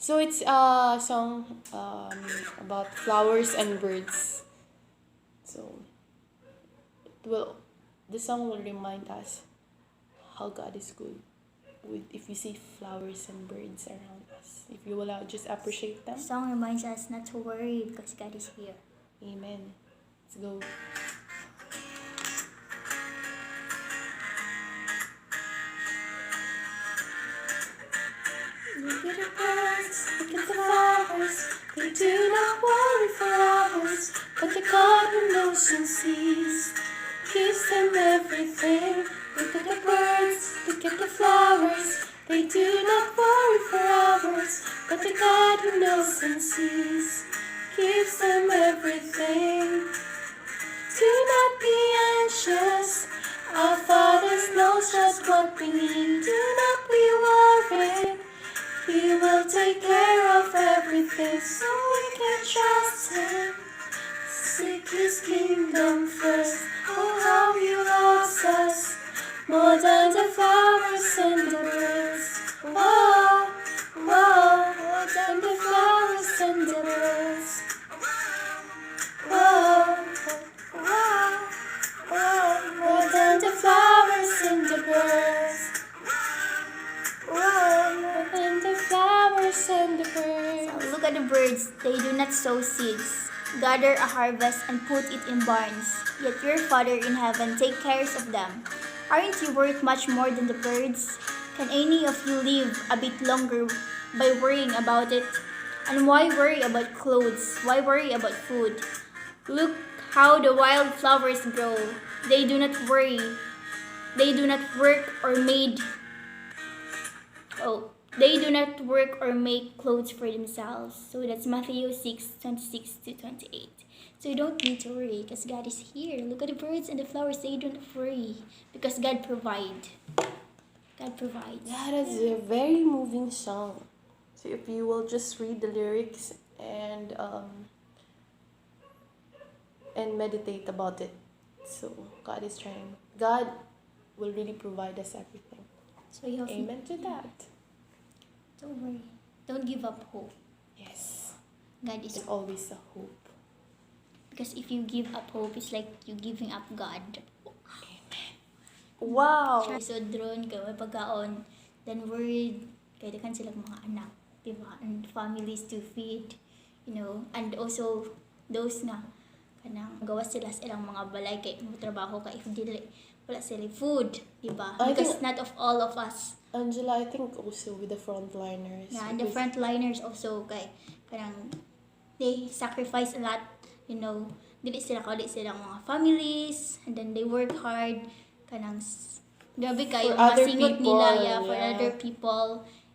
So it's a song about flowers and birds. So the song will remind us how God is good. If we see flowers and birds around us, if you will just appreciate them. The song reminds us not to worry because God is here. Amen. Let's go. Look at the birds, look at the flowers. They do not worry for hours, but the God who knows and sees gives them everything. Look at the birds, look at the flowers. They do not worry for hours, but the God who knows and sees gives them everything. Do not be anxious. Our Father knows just what we need. Do not be worried. He will take care of everything, so we can trust Him. Seek His kingdom first. Oh, how He loves us more than the flowers and the birds. Whoa, whoa, more than the flowers and the birds. Whoa, whoa, whoa, more than the flowers and the birds. Whoa, more than the flowers and the birds. So look at the birds. They do not sow seeds, gather a harvest, and put it in barns. Yet your Father in heaven takes care of them. Aren't you worth much more than the birds? Can any of you live a bit longer by worrying about it? And why worry about clothes? Why worry about food? Look how the wild flowers grow. They do not worry. They do not work or make clothes for themselves. So that's Matthew 6:26-28. So you don't need to worry because God is here. Look at the birds and the flowers. They don't worry because God provides. God provides. That is a very moving song. So if you will just read the lyrics and meditate about it. So God will really provide us everything. So you have Amen to that. Don't worry. Don't give up hope. Yes. God is There's always a hope. because if you give up hope, it's like you giving up God. Amen. Wow. So drone ka, may pagkaon, then worried, kaya kan silang mga anak, diba? And families to feed, and also those na kanang gawas sila sa ilang mga balay kay mo trabaho ka if dili wala sila food, diba? Because not of all of us. Angela, I think also with the frontliners. Yeah, and the frontliners also kay kanang they sacrifice a lot, dili sila silang mga families, and then they work hard kanang grabe kayo For other masingot people, nila for yeah. other people.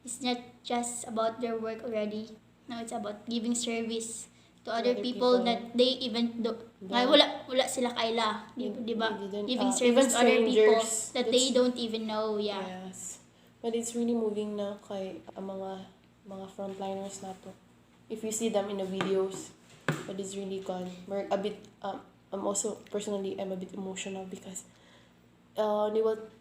It's not just about their work already. No, it's about giving service to other people that they even wala sila kaila, di ba? Giving service to other people that they don't even know. Yes. But it's really moving na kay mga frontliners na to. If you see them in the videos, but it's really gone. We're a bit I'm also personally I'm a bit emotional because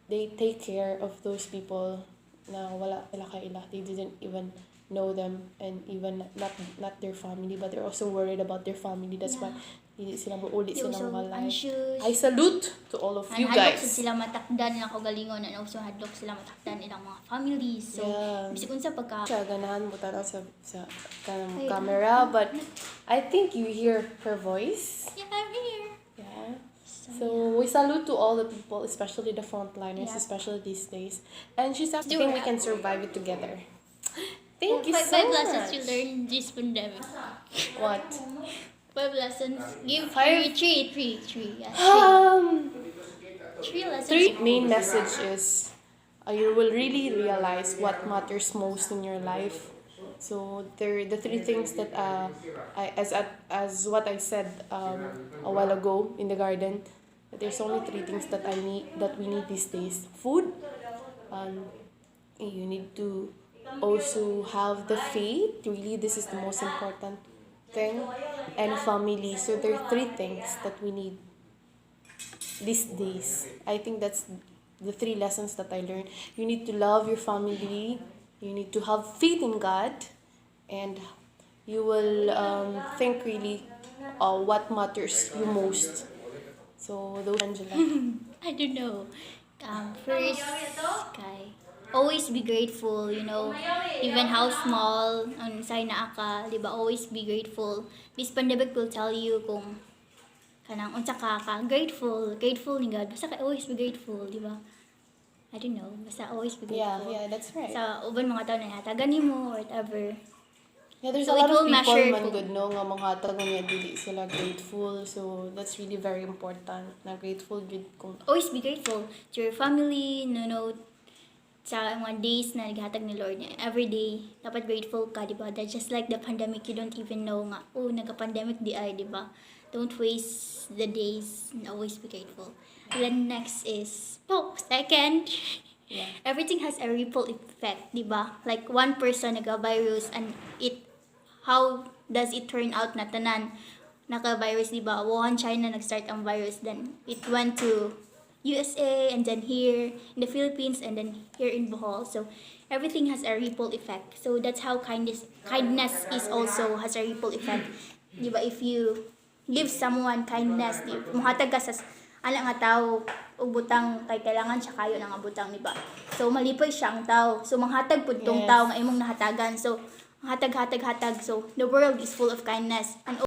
they take care of those people na wala sila kaila. They didn't even know them, and even not their family, but they're also worried about their family. That's why hindi sila mauli sila malay. I salute to all of you guys. Hadlok sila matakdan nilang kaugalingon, and also hadlok sila matakdan ilang mga families. So bisig unsa pagka ganahan mo tanaw sa camera, but I think you hear her voice. Yeah, I'm here. Yeah. So we salute to all the people, especially the frontliners, especially these days. And she's asking we can survive it together. Thank you so Five much. lessons you learned this pandemic. What? 5 lessons. Give three. Yeah, three lessons. Three main message is you will really realize what matters most in your life. So the three things that as what I said a while ago in the garden, that there's only three things that we need these days. Food. You need to also have the faith. Really, this is the most important thing. And family. So there are three things that we need these days. I think that's the three lessons that I learned. You need to love your family. You need to have faith in God. and you will think really what matters you most. So those, Angela. I don't know. First, kay, always be grateful, even how small ang say naa ka, di ba? Always be grateful. This pandemic will tell you kung kanang unsa ka grateful ni God. Basta ka always be grateful, di ba? I don't know. Basta always be Yeah, grateful. yeah, that's right. Sa uban mga tao na yata, mo or whatever. Yeah, there's So a lot it of will people measure man kung- good no nga mga hatag nga dili sila grateful. So that's really very important na grateful gud kung Always be grateful to your family, sa mga days na naghatag ni Lord niya. Every day, dapat grateful ka, di ba? That's just like the pandemic, you don't even know nga, nagka-pandemic di ay, di ba? Don't waste the days and always be grateful. Then next is, second, yeah. everything has a ripple effect, di ba? Like one person nagka-virus and how does it turn out na tanan naka-virus, di ba? Wuhan, China nag-start ang virus, then it went to USA and then here in the Philippines and then here in Bohol. So everything has a ripple effect. So that's how kindness is also has a ripple effect. Di ba? If you give someone kindness, muhatag ka sa ala nga tao og butang kay kailangan siya kayo nga butang, di ba? So malipoy siya ang tao. So manghatag pud tong Yes. tao nga imong nahatagan. So hatag. So the world is full of kindness and